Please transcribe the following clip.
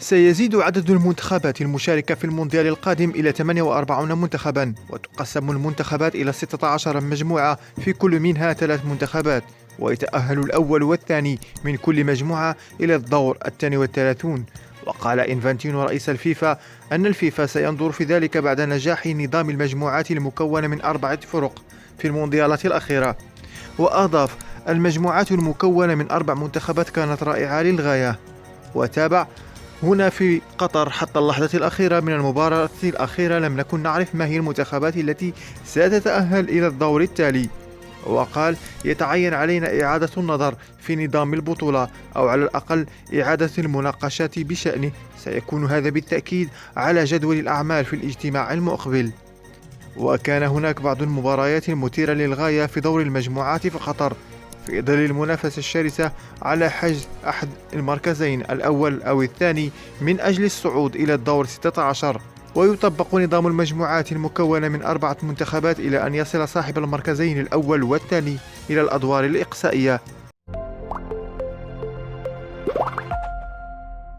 سيزيد عدد المنتخبات المشاركة في المونديال القادم إلى 48 منتخبا، وتقسم المنتخبات إلى 16 مجموعة في كل منها 3 منتخبات، ويتأهل الأول والثاني من كل مجموعة إلى الدور 32. وقال إنفانتينو رئيس الفيفا أن الفيفا سينظر في ذلك بعد نجاح نظام المجموعات المكونة من 4 فرق في المونديالات الأخيرة. وأضاف: المجموعات المكونة من 4 منتخبات كانت رائعة للغاية. وتابع: هنا في قطر حتى اللحظة الأخيرة من المباراة الأخيرة لم نكن نعرف ما هي المنتخبات التي ستتأهل إلى الدور التالي. وقال: يتعين علينا إعادة النظر في نظام البطولة، أو على الأقل إعادة المناقشات بشأنه. سيكون هذا بالتأكيد على جدول الأعمال في الاجتماع المقبل. وكان هناك بعض المباريات المثيرة للغاية في دور المجموعات في قطر، في ظل المنافسة الشرسة على حجز أحد المركزين الأول أو الثاني من أجل الصعود إلى الدور 16. ويطبق نظام المجموعات المكونة من 4 منتخبات إلى أن يصل صاحب المركزين الأول والثاني إلى الأدوار الإقصائية.